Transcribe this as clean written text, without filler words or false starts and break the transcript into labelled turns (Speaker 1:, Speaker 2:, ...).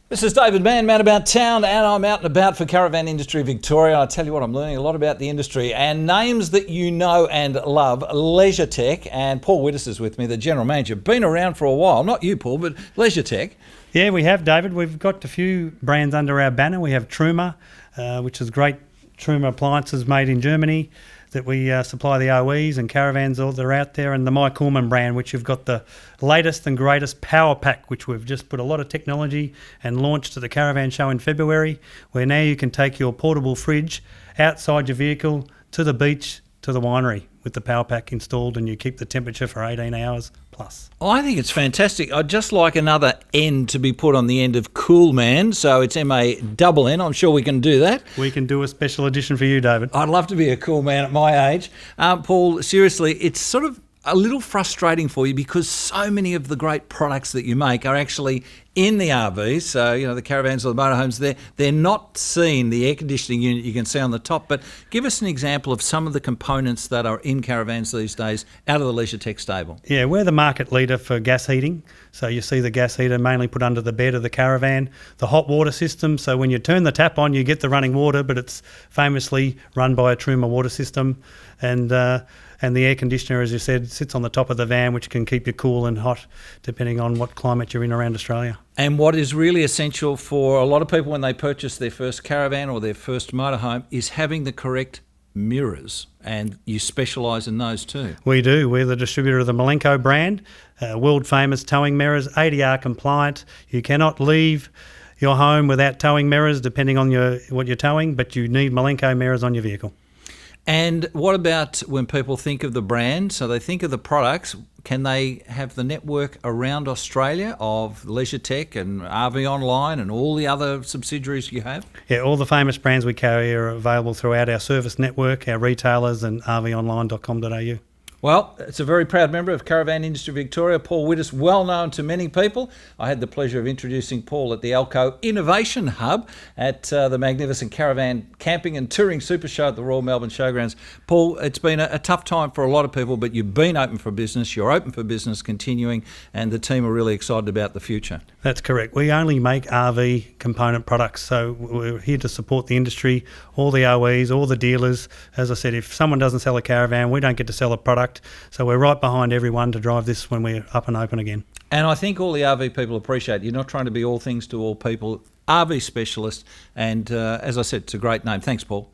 Speaker 1: This is David Mann, Man About Town, and I'm out and about for Caravan Industry Victoria. I tell you what, I'm learning a lot about the industry and names that you know and love. Leisure-Tec, and Paul Widdis is with me, the General Manager. Been around for a while, not you, Paul, but Leisure-Tec.
Speaker 2: Yeah, we have, David. We've got a few brands under our banner. We have Truma, which is great Truma appliances made in Germany that we supply the OEs and caravans that are out there, and the myCOOLMAN brand, which you've got the latest and greatest power pack, which we've just put a lot of technology and launched at the Caravan Show in February, where now you can take your portable fridge outside your vehicle to the beach, to the winery with the power pack installed, and you keep the temperature for 18 hours plus.
Speaker 1: I think it's fantastic. I'd just like another N to be put on the end of COOLMAN, so it's MANN. I'm sure we can do that.
Speaker 2: We can do a special edition for you, David.
Speaker 1: I'd love to be a cool man at my age. Paul, seriously, it's sort of a little frustrating for you because so many of the great products that you make are actually in the RVs. So, you know, the caravans or the motorhomes, they're not seeing the air conditioning unit you can see on the top. But give us an example of some of the components that are in caravans these days out of the Leisure-Tec stable.
Speaker 2: Yeah, we're the market leader for gas heating. So you see the gas heater mainly put under the bed of the caravan. The hot water system, so when you turn the tap on, you get the running water, but it's famously run by a Truma water system. And the air conditioner, as you said, sits on the top of the van, which can keep you cool and hot depending on what climate you're in around Australia.
Speaker 1: And what is really essential for a lot of people when they purchase their first caravan or their first motorhome is having the correct mirrors, and you specialise in those too.
Speaker 2: We do. We're the distributor of the Milenco brand, world famous towing mirrors, ADR compliant. You cannot leave your home without towing mirrors depending on what you're towing, but you need Milenco mirrors on your vehicle.
Speaker 1: And what about when people think of the brand, so they think of the products, can they have the network around Australia of Leisure-Tec and RV Online and all the other subsidiaries you have?
Speaker 2: Yeah, all the famous brands we carry are available throughout our service network, our retailers and rvonline.com.au.
Speaker 1: Well, it's a very proud member of Caravan Industry Victoria, Paul Widdis, well known to many people. I had the pleasure of introducing Paul at the Alco Innovation Hub at the magnificent Caravan Camping and Touring Super Show at the Royal Melbourne Showgrounds. Paul, it's been a tough time for a lot of people, but you've been open for business, you're open for business continuing, and the team are really excited about the future.
Speaker 2: That's correct. We only make RV component products, so we're here to support the industry, all the OEs, all the dealers. As I said, if someone doesn't sell a caravan, we don't get to sell a product. So we're right behind everyone to drive this when we're up and open again.
Speaker 1: And I think all the RV people appreciate it. You're not trying to be all things to all people. RV specialist, and as I said, it's a great name. Thanks, Paul.